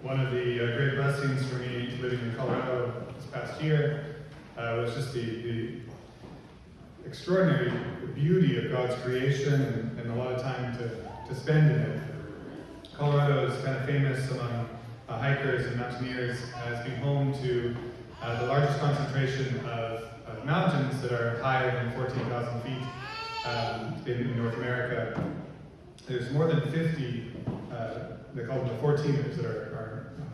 One of the great blessings for me living in Colorado this past year was just the extraordinary beauty of God's creation and a lot of time to spend in it. Colorado is kind of famous among hikers and mountaineers as being home to the largest concentration of mountains that are higher than 14,000 feet in North America. There's more than 50, they call them the 14ers, that are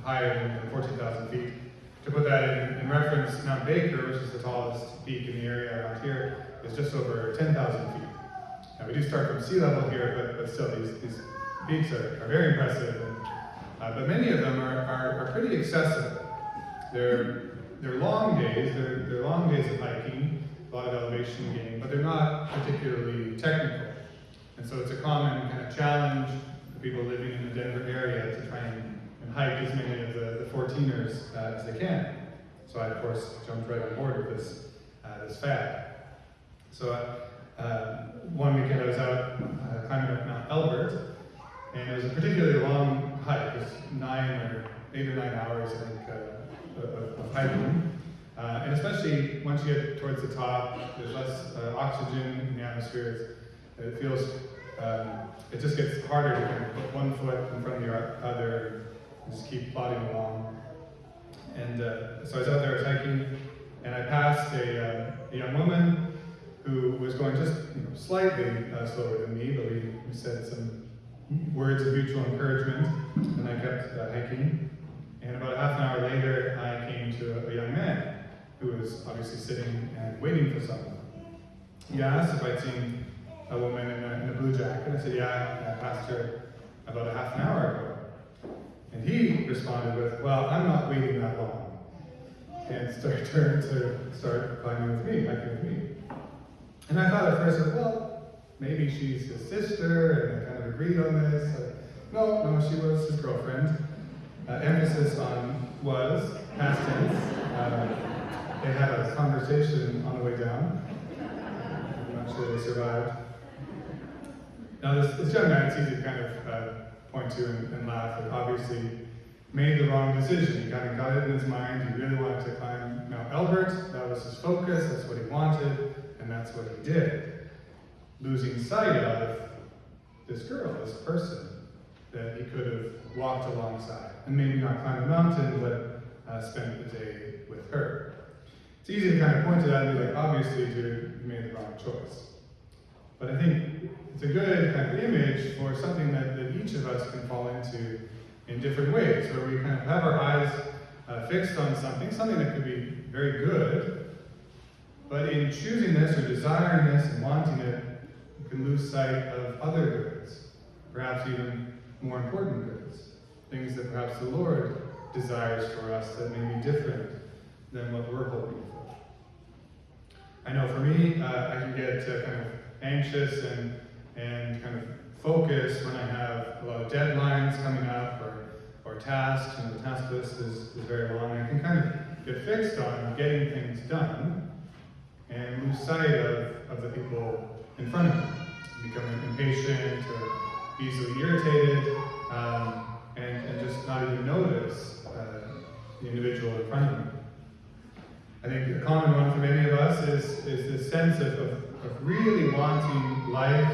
higher than 14,000 feet. To put that in reference, Mount Baker, which is the tallest peak in the area around here, is just over 10,000 feet. Now we do start from sea level here, but still these peaks are very impressive. But many of them are pretty accessible. They're long days. They're long days of hiking, a lot of elevation gain, but they're not particularly technical. And so it's a common kind of challenge for people living in the Denver area to try and hike as many of the 14ers as they can. So I, of course, jumped right on board with this fad. So one weekend I was out climbing up Mount Elbert, and it was a particularly long hike. It was 8 or 9 hours, I think, of hiking. And especially once you get towards the top, there's less oxygen in the atmosphere. It feels, it just gets harder to kind of put one foot in front of your other and just keep plodding along. And so I was out there, I was hiking, and I passed a young woman who was going just slightly slower than me, but we said some words of mutual encouragement, and I kept hiking. And about half an hour later, I came to a young man who was obviously sitting and waiting for someone. He asked if I'd seen a woman in a blue jacket. I said, yeah, I passed her about a half an hour ago. And he responded with, well, I'm not waiting that long. And turned to start climbing with me, hiking with me. And I thought at first, well, maybe she's his sister, and I kind of agreed on this. No, she was his girlfriend. Emphasis on was, past tense. They had a conversation on the way down. I'm not sure they survived. Now this young man, it's easy to kind of point to and laugh, but obviously made the wrong decision. He kind of got it in his mind. He really wanted to climb Mount Elbert. That was his focus. That's what he wanted, and that's what he did. Losing sight of this girl, this person that he could have walked alongside, and maybe not climb the mountain, but spend the day with her. It's easy to kind of point it out and be like, obviously, dude, you made the wrong choice. But I think it's a good kind of image for something that each of us can fall into in different ways, where we kind of have our eyes fixed on something that could be very good, but in choosing this or desiring this and wanting it, we can lose sight of other goods, perhaps even more important goods, things that perhaps the Lord desires for us that may be different than what we're hoping for. I know for me, I can get kind of anxious and kind of focused when I have a lot of deadlines coming up or tasks, and the task list is very long. I can kind of get fixed on getting things done and lose sight of the people in front of me, becoming impatient or easily irritated, and just not even notice the individual in front of me. I think a common one for many of us is this sense of really wanting life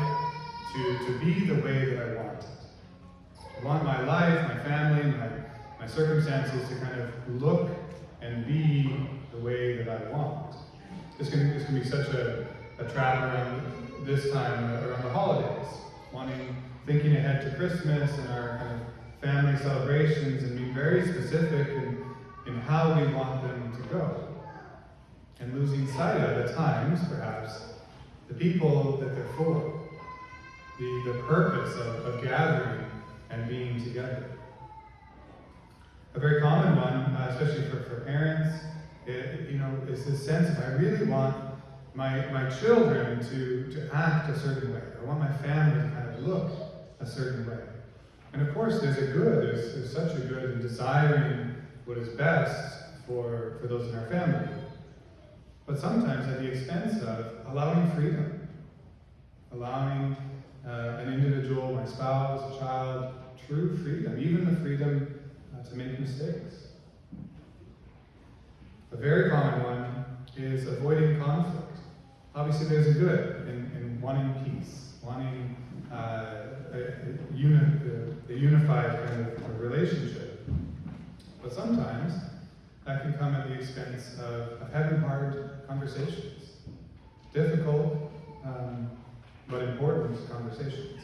to be the way that I want it. I want my life, my family, my circumstances to kind of look and be the way that I want. This can be such a trap around this time, around the holidays, thinking ahead to Christmas and our kind of family celebrations and being very specific in how we want them to go. And losing sight of, at times, perhaps, the people that they're for, the purpose of gathering and being together. A very common one, especially for parents, is this sense of I really want my children to act a certain way. I want my family to kind of look a certain way. And of course, there's such a good in desiring what is best for those in our family. But sometimes at the expense of allowing freedom, allowing an individual, my spouse, a child, true freedom, even the freedom to make mistakes. A very common one is avoiding conflict. Obviously, there's a good in wanting peace, wanting a unified kind of relationship. But sometimes that can come at the expense of having hard conversations, difficult but important conversations.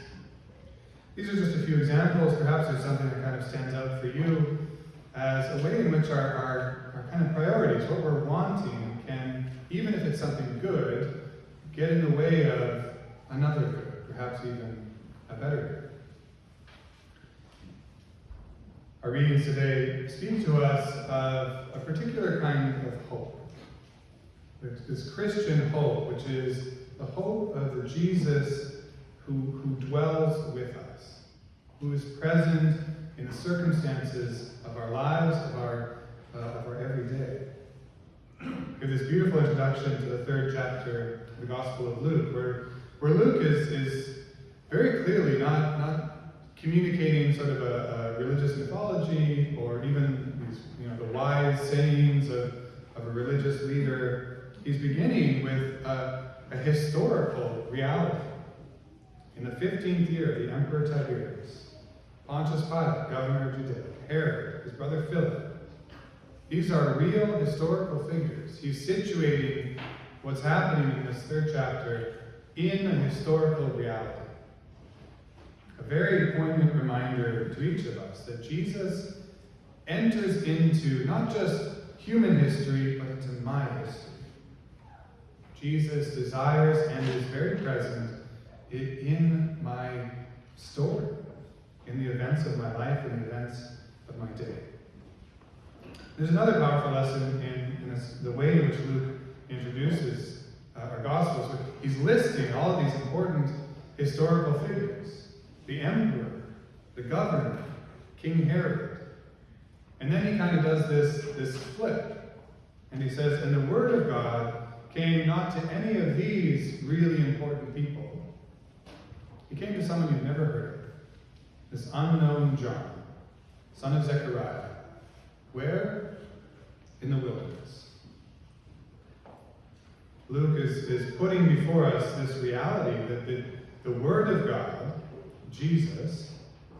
These are just a few examples. Perhaps there's something that kind of stands out for you as a way in which our kind of priorities, what we're wanting, can, even if it's something good, get in the way of another good, perhaps even a better good. Our readings today speak to us of a particular kind of hope. This Christian hope, which is the hope of the Jesus who dwells with us, who is present in the circumstances of our lives, of our everyday. We have this beautiful introduction to the 3rd chapter of the Gospel of Luke, where Luke is very clearly not communicating sort of a religious mythology or even these, the wise sayings of a religious leader. He's beginning with a historical reality. In the 15th year of the Emperor Tiberius, Pontius Pilate, governor of Judea, Herod, his brother Philip, these are real historical figures. He's situating what's happening in this 3rd chapter in a historical reality. A very poignant reminder to each of us that Jesus enters into not just human history, but into my history. Jesus desires and is very present in my story, in the events of my life, in the events of my day. There's another powerful lesson in the way in which Luke introduces our Gospels. He's listing all of these important historical figures. The emperor, the governor, King Herod. And then he kind of does this flip. And he says, and the word of God came not to any of these really important people. He came to someone you've never heard of. This unknown John, son of Zechariah. Where? In the wilderness. Luke is putting before us this reality that the Word of God, Jesus,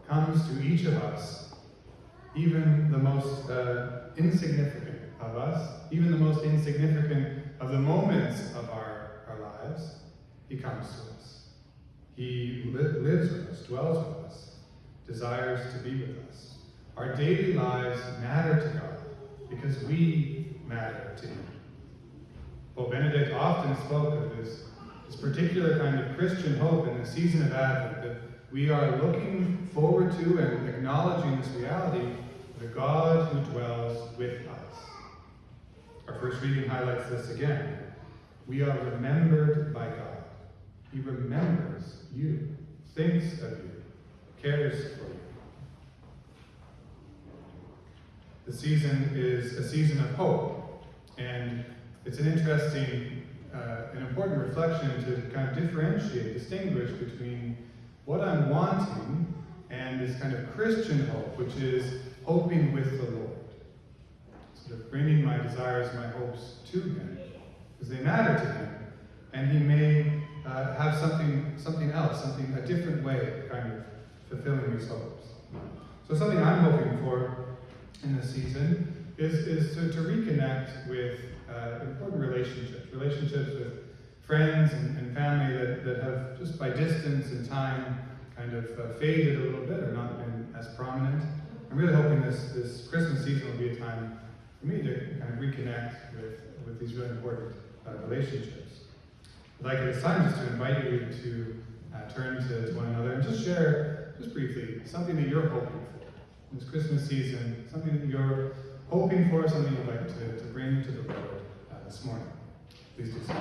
comes to each of us, even the most insignificant of us, even the most insignificant of the moments of our lives. He comes to us. He lives with us, dwells with us, desires to be with us. Our daily lives matter to God because we matter to Him. Pope Benedict often spoke of this particular kind of Christian hope in the season of Advent, that we are looking forward to and acknowledging this reality of the God who dwells with us. Our first reading highlights this again. We are remembered by God. He remembers you, thinks of you, cares for you. The season is a season of hope, and it's an interesting, an important reflection to kind of differentiate, distinguish between what I'm wanting and this kind of Christian hope, which is hoping with the Lord. Sort of bringing my desires, my hopes to Him, because they matter to Him, and He may have something else, a different way of kind of fulfilling these hopes. So something I'm hoping for in this season is to reconnect with important relationships with friends and family that have, just by distance and time, kind of faded a little bit or not been as prominent. I'm really hoping this Christmas season will be a time for me to kind of reconnect with these really important relationships. I'd like at this time just to invite you to turn to one another and just share, just briefly, something that you're hoping for in this Christmas season, something that you're hoping for, something you'd like to bring to the Lord this morning. Please do so.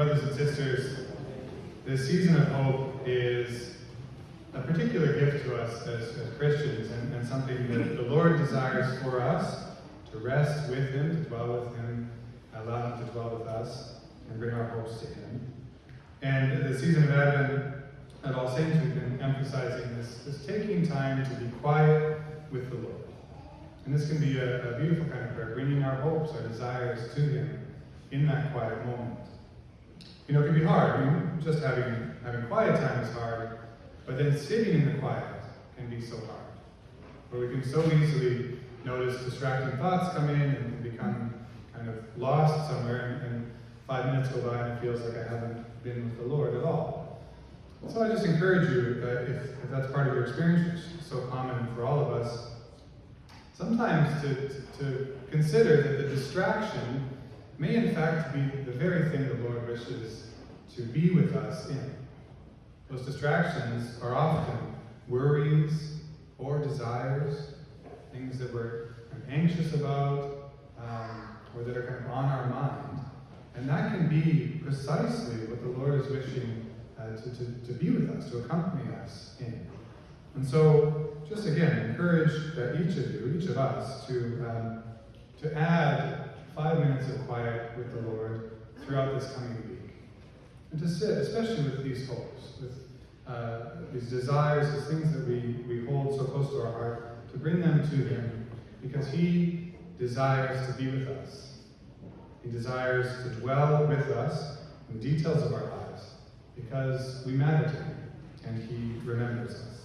brothers and sisters, this season of hope is a particular gift to us as Christians, and something that the Lord desires for us to rest with Him, to dwell with Him, allow Him to dwell with us, and bring our hopes to Him. And the season of Advent at All Saints, we've been emphasizing this taking time to be quiet with the Lord. And this can be a beautiful kind of prayer, bringing our hopes, our desires to Him in that quiet moment. You know, it can be hard. I mean, just having quiet time is hard, but then sitting in the quiet can be so hard. Where we can so easily notice distracting thoughts come in and become kind of lost somewhere, and 5 minutes go by and it feels like I haven't been with the Lord at all. So I just encourage you, if that's part of your experience, which is so common for all of us, sometimes to consider that the distraction may in fact be the very thing the Lord wishes to be with us in. Those distractions are often worries or desires, things that we're anxious about, or that are kind of on our mind. And that can be precisely what the Lord is wishing to be with us, to accompany us in. And so, just again, encourage that each of us, to add 5 minutes of quiet with the Lord throughout this coming week. And to sit, especially with these hopes, with these desires, these things that we hold so close to our heart, to bring them to Him, because He desires to be with us. He desires to dwell with us in the details of our lives, because we matter to Him, and He remembers us.